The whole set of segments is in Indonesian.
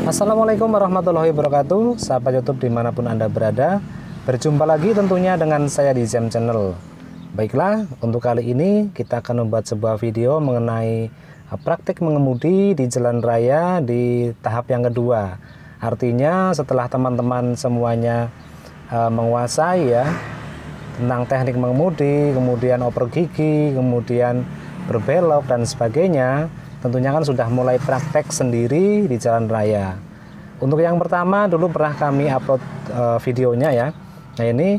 Assalamualaikum warahmatullahi wabarakatuh, sahabat YouTube dimanapun Anda berada. Berjumpa lagi tentunya dengan saya di Zem Channel. Baiklah, untuk kali ini kita akan membuat sebuah video mengenai praktik mengemudi di jalan raya di tahap yang kedua. Artinya setelah teman-teman semuanya menguasai ya tentang teknik mengemudi, kemudian oper gigi, kemudian berbelok dan sebagainya, tentunya kan sudah mulai praktek sendiri di jalan raya. Untuk yang pertama dulu pernah kami upload videonya ya. Nah ini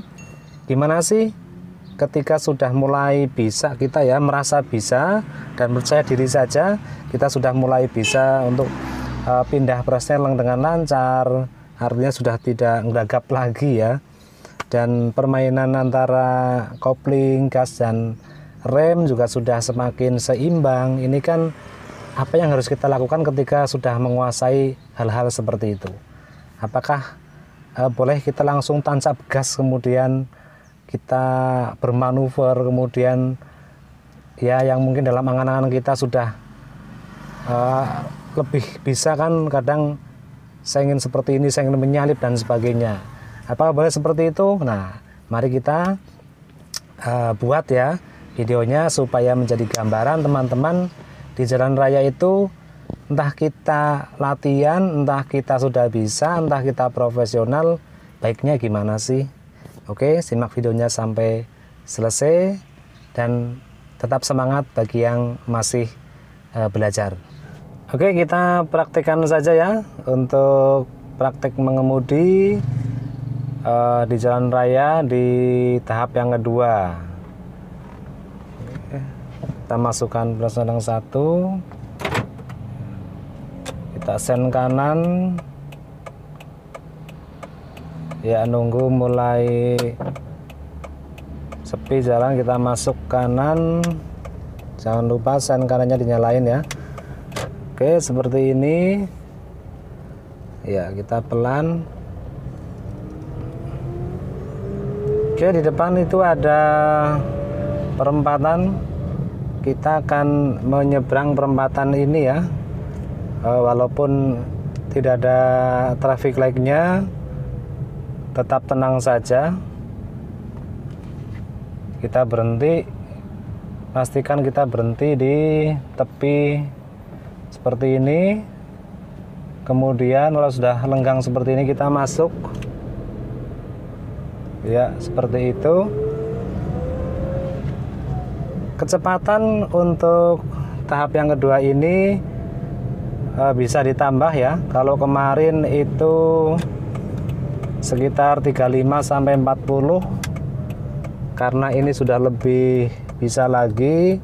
gimana sih ketika sudah mulai bisa kita ya merasa bisa dan percaya diri saja, kita sudah mulai bisa untuk pindah persneling dengan lancar, artinya sudah tidak ngeragap lagi ya. Dan permainan antara kopling, gas dan rem juga sudah semakin seimbang. Ini kan apa yang harus kita lakukan ketika sudah menguasai hal-hal seperti itu? Apakah boleh kita langsung tancap gas kemudian kita bermanuver, kemudian ya yang mungkin dalam angan-angan kita sudah lebih bisa kan, kadang saya ingin seperti ini, saya ingin menyalip dan sebagainya. Apakah boleh seperti itu? Nah, mari kita buat ya videonya supaya menjadi gambaran teman-teman. Di jalan raya itu entah kita latihan, entah kita sudah bisa, entah kita profesional, baiknya gimana sih? Oke, simak videonya sampai selesai dan tetap semangat bagi yang masih belajar. Oke, kita praktekkan saja ya untuk praktek mengemudi di jalan raya di tahap yang kedua. Kita masukkan persneling 1, kita sen kanan ya, nunggu mulai sepi jalan, kita masuk kanan, jangan lupa sen kanannya dinyalain ya. Oke, seperti ini ya, kita pelan. Oke, di depan itu ada perempatan, kita akan menyeberang perempatan ini ya, walaupun tidak ada traffic light-nya, tetap tenang saja. Kita berhenti, pastikan kita berhenti di tepi seperti ini. Kemudian kalau sudah lenggang seperti ini kita masuk ya, seperti itu. Kecepatan untuk tahap yang kedua ini bisa ditambah ya. Kalau kemarin itu sekitar 35 sampai 40, karena ini sudah lebih bisa lagi,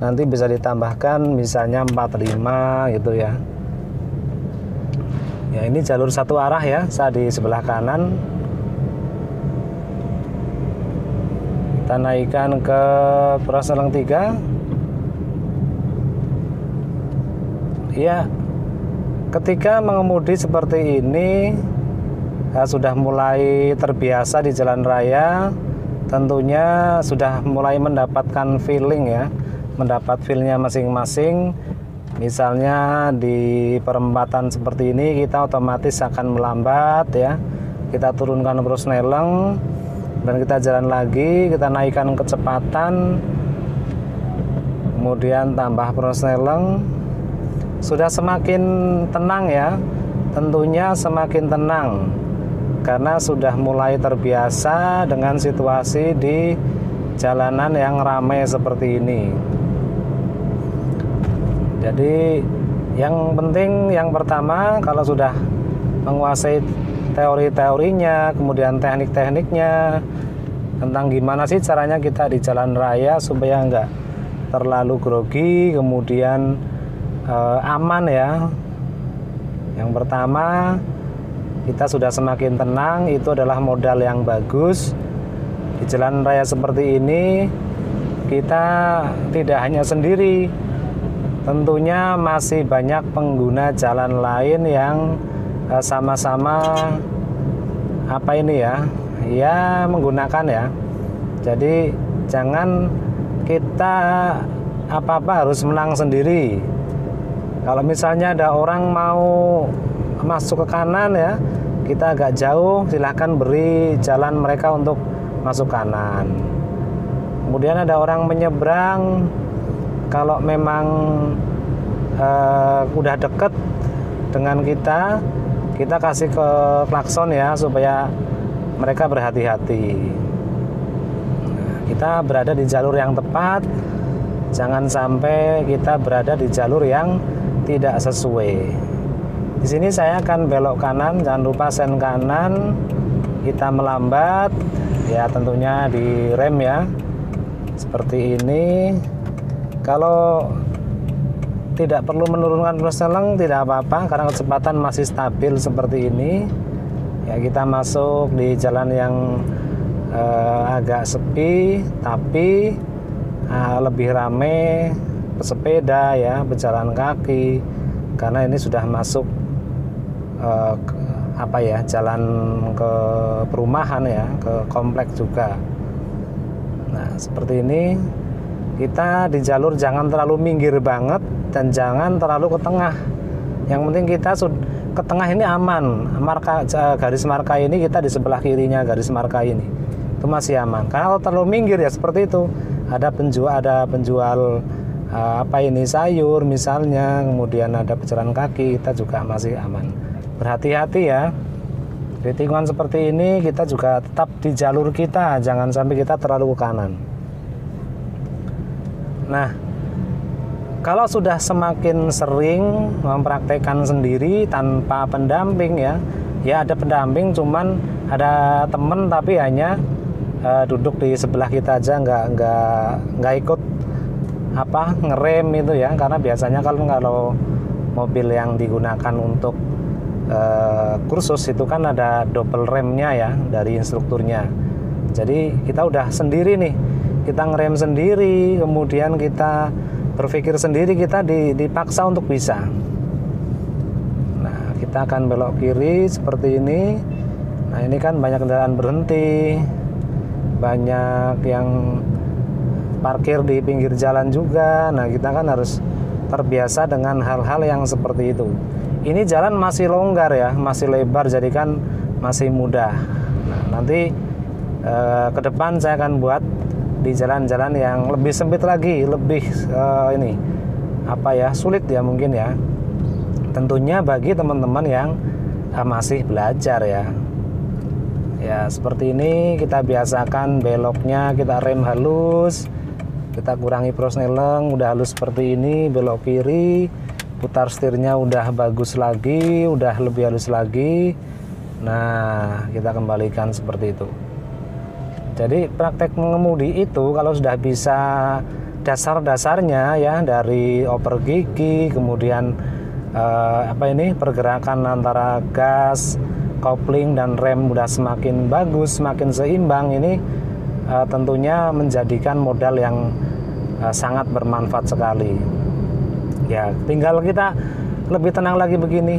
nanti bisa ditambahkan misalnya 45 gitu ya. Ya, ini jalur satu arah ya, saya di sebelah kanan. Kita naikkan ke persneling 3 ya. Ketika mengemudi seperti ini sudah mulai terbiasa di jalan raya, tentunya sudah mulai mendapatkan feeling ya, mendapat feelnya masing-masing. Misalnya di perempatan seperti ini kita otomatis akan melambat ya, kita turunkan persneling dan kita jalan lagi, kita naikkan kecepatan, kemudian tambah persneling. Sudah semakin tenang ya, tentunya semakin tenang karena sudah mulai terbiasa dengan situasi di jalanan yang ramai seperti ini. Jadi yang penting, yang pertama, kalau sudah menguasai teori-teorinya, kemudian teknik-tekniknya, tentang gimana sih caranya kita di jalan raya supaya enggak terlalu grogi, kemudian aman ya. Yang pertama, kita sudah semakin tenang, itu adalah modal yang bagus. Di jalan raya seperti ini kita tidak hanya sendiri, tentunya masih banyak pengguna jalan lain yang sama-sama apa ini ya menggunakan ya. Jadi jangan kita apa-apa harus menang sendiri. Kalau misalnya ada orang mau masuk ke kanan ya, kita agak jauh, silahkan beri jalan mereka untuk masuk kanan. Kemudian ada orang menyeberang, kalau memang udah deket dengan kita kasih ke klakson ya, supaya mereka berhati-hati. Kita berada di jalur yang tepat, jangan sampai kita berada di jalur yang tidak sesuai. Di sini saya akan belok kanan, jangan lupa sen kanan, kita melambat, ya tentunya di rem ya, seperti ini. Kalau tidak perlu menurunkan persneling tidak apa-apa, karena kecepatan masih stabil seperti ini. Ya, kita masuk di jalan yang agak sepi, tapi lebih rame pesepeda ya, pejalan kaki, karena ini sudah masuk jalan ke perumahan ya, ke kompleks juga. Nah, seperti ini. Kita di jalur jangan terlalu minggir banget dan jangan terlalu ke tengah. Yang penting kita ke tengah ini aman. Garis marka ini kita di sebelah kirinya garis marka ini, itu masih aman. Karena kalau terlalu minggir ya seperti itu. Ada penjual sayur misalnya, kemudian ada pejalan kaki, kita juga masih aman. Berhati-hati ya. Di tikungan seperti ini kita juga tetap di jalur kita, jangan sampai kita terlalu ke kanan. Nah, kalau sudah semakin sering mempraktekkan sendiri tanpa pendamping ya ada pendamping, cuman ada temen tapi hanya duduk di sebelah kita aja, nggak ikut ngerem itu ya, karena biasanya kalau mobil yang digunakan untuk kursus itu kan ada double remnya ya dari instrukturnya. Jadi kita udah sendiri nih, kita ngerem sendiri, kemudian kita berpikir sendiri, kita dipaksa untuk bisa. Nah, kita akan belok kiri seperti ini. Nah, ini kan banyak kendaraan berhenti, banyak yang parkir di pinggir jalan juga. Nah, kita kan harus terbiasa dengan hal-hal yang seperti itu. Ini jalan masih longgar ya, masih lebar, jadi kan masih mudah. Nah, nanti ke depan saya akan buat di jalan-jalan yang lebih sempit lagi, lebih sulit ya mungkin ya. Tentunya bagi teman-teman yang masih belajar ya. Ya seperti ini, kita biasakan beloknya, kita rem halus, kita kurangi persneling, udah halus seperti ini, belok kiri, putar setirnya udah bagus lagi, udah lebih halus lagi. Nah, kita kembalikan seperti itu. Jadi praktek mengemudi itu kalau sudah bisa dasar-dasarnya ya, dari oper gigi, kemudian pergerakan antara gas, kopling dan rem udah semakin bagus, semakin seimbang, ini tentunya menjadikan modal yang sangat bermanfaat sekali. Ya, tinggal kita lebih tenang lagi begini.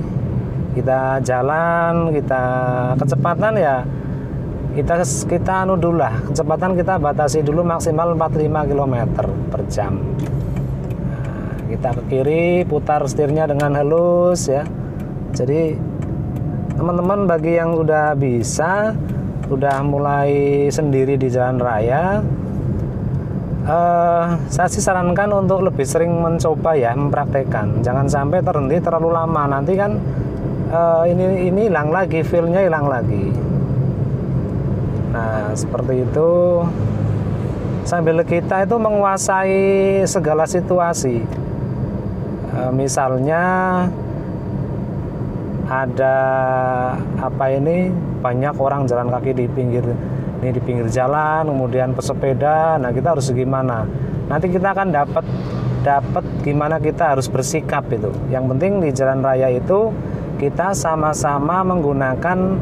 Kita jalan, kita kecepatan ya kita dulu lah, kecepatan kita batasi dulu maksimal 45 km per jam. Nah, kita ke kiri, putar setirnya dengan halus ya. Jadi teman-teman bagi yang udah bisa, udah mulai sendiri di jalan raya, saya sih sarankan untuk lebih sering mencoba ya, mempraktekkan. Jangan sampai terhenti terlalu lama, nanti kan ini hilang lagi, feel-nya hilang lagi. Nah, seperti itu. Sambil kita itu menguasai segala situasi. Misalnya ada banyak orang jalan kaki di pinggir jalan, kemudian pesepeda. Nah, kita harus gimana? Nanti kita akan dapat gimana kita harus bersikap itu. Yang penting di jalan raya itu kita sama-sama menggunakan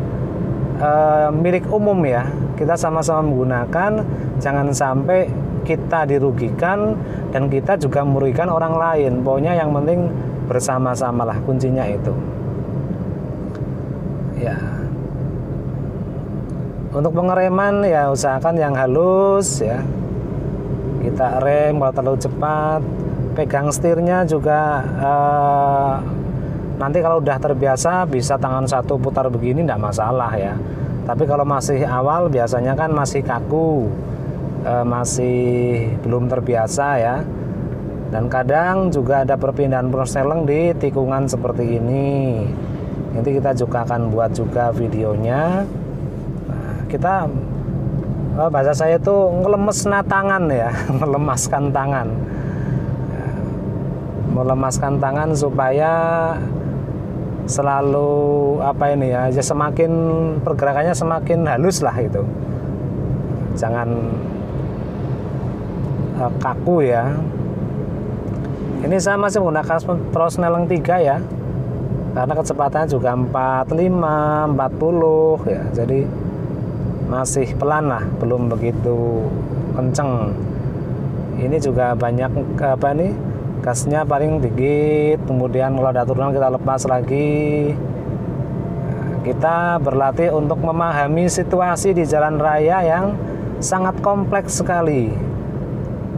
milik umum ya. Kita sama-sama menggunakan, jangan sampai kita dirugikan dan kita juga merugikan orang lain. Pokoknya yang penting bersama-sama lah, kuncinya itu. Ya. Untuk pengereman ya usahakan yang halus ya. Kita rem kalau terlalu cepat, pegang setirnya juga Nanti kalau udah terbiasa bisa tangan satu putar begini tidak masalah ya. Tapi kalau masih awal biasanya kan masih kaku, masih belum terbiasa ya. Dan kadang juga ada perpindahan persneling di tikungan seperti ini. Nanti kita juga akan buat juga videonya. Nah, kita bahasa saya itu ngelemesna tangan ya, melemaskan tangan. Melemaskan tangan supaya selalu apa ini ya, semakin pergerakannya semakin halus lah itu. Jangan kaku ya. Ini saya masih menggunakan persneling 3 ya. Karena kecepatannya juga 45, 40 ya. Jadi masih pelan lah, belum begitu kenceng. Ini juga banyak apa nih? Gasnya paling dikit, kemudian kalau ada turunan kita lepas lagi. Kita berlatih untuk memahami situasi di jalan raya yang sangat kompleks sekali.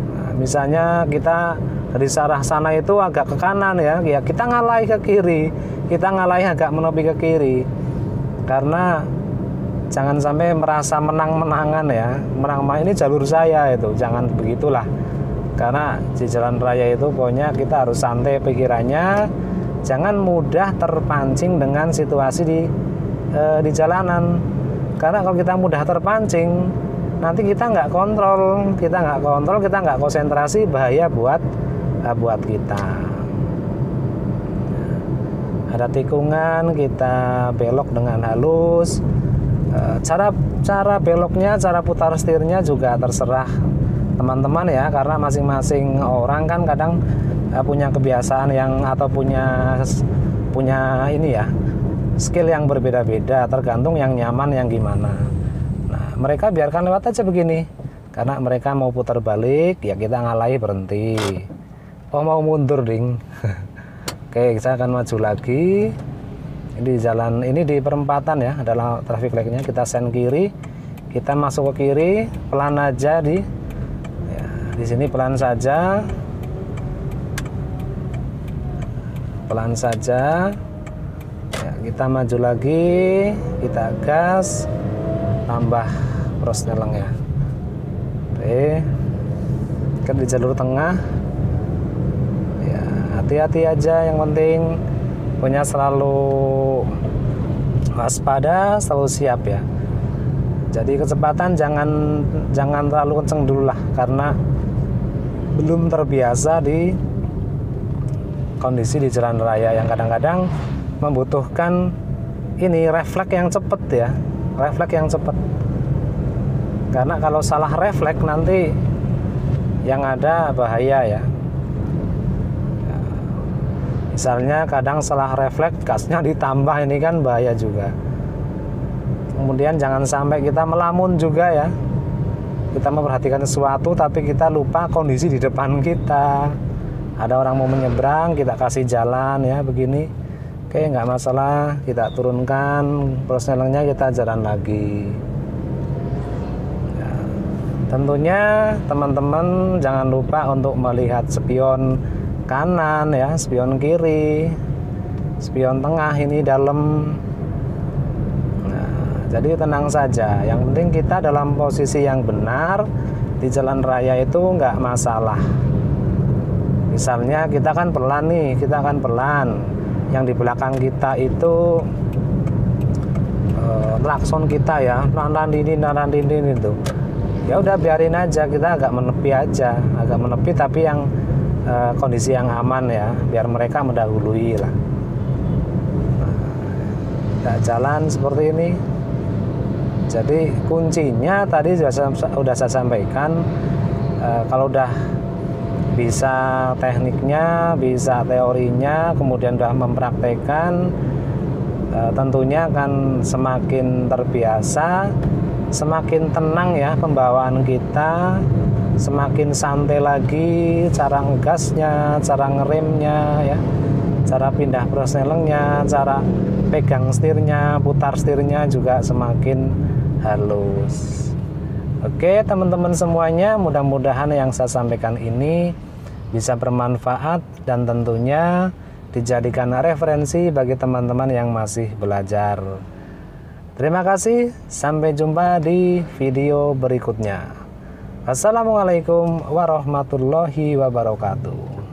Nah, misalnya kita dari arah sana itu agak ke kanan ya, kita ngalahi ke kiri, kita ngalahi agak menepi ke kiri. Karena jangan sampai merasa menang-menangan ya, menang-menang ini jalur saya itu, jangan begitulah. Karena di jalan raya itu pokoknya kita harus santai pikirannya, jangan mudah terpancing dengan situasi di jalanan. Karena kalau kita mudah terpancing, nanti kita nggak kontrol, kita nggak konsentrasi, bahaya buat kita. Ada tikungan, kita belok dengan halus. Cara beloknya, cara putar setirnya juga terserah teman-teman ya, karena masing-masing orang kan kadang punya kebiasaan yang atau punya ini ya, skill yang berbeda-beda, tergantung yang nyaman yang gimana. Nah, mereka biarkan lewat aja begini, karena mereka mau putar balik ya kita ngalahi berhenti. Oh mau mundur ding. Oke, saya akan maju lagi. Ini di jalan ini di perempatan ya, adalah traffic light-nya, kita sen kiri, kita masuk ke kiri, pelan aja di sini pelan saja, ya, kita maju lagi, kita gas, tambah persneling ya. Oke, kan di jalur tengah ya, hati-hati aja, yang penting punya selalu waspada, selalu siap ya. Jadi kecepatan jangan terlalu kenceng dulu lah, karena belum terbiasa di kondisi di jalan raya yang kadang-kadang membutuhkan ini refleks yang cepat ya, refleks yang cepat. Karena kalau salah refleks nanti yang ada bahaya ya. Misalnya kadang salah refleks, gasnya ditambah, ini kan bahaya juga. Kemudian jangan sampai kita melamun juga ya. Kita memperhatikan sesuatu tapi kita lupa kondisi di depan kita. Ada orang mau menyeberang, kita kasih jalan ya begini. Oke, nggak masalah, kita turunkan persnelingnya, kita jalan lagi. Ya, tentunya teman-teman jangan lupa untuk melihat spion kanan ya, spion kiri, spion tengah, ini dalam. Jadi tenang saja, yang penting kita dalam posisi yang benar di jalan raya itu nggak masalah. Misalnya kita kan pelan nih, yang di belakang kita itu klakson kita ya, nanan dinding itu. Ya udah biarin aja, kita agak menepi tapi yang kondisi yang aman ya, biar mereka mendahului lah. Kita jalan seperti ini. Jadi kuncinya tadi sudah saya sampaikan, kalau udah bisa tekniknya, bisa teorinya, kemudian udah mempraktekkan, tentunya akan semakin terbiasa, semakin tenang ya pembawaan kita, semakin santai lagi cara ngegasnya, cara ngeremnya ya, cara pindah persnelingnya, cara pegang setirnya, putar setirnya juga semakin halus. Oke teman-teman semuanya, mudah-mudahan yang saya sampaikan ini bisa bermanfaat dan tentunya dijadikan referensi bagi teman-teman yang masih belajar. Terima kasih, sampai jumpa di video berikutnya. Assalamualaikum warahmatullahi wabarakatuh.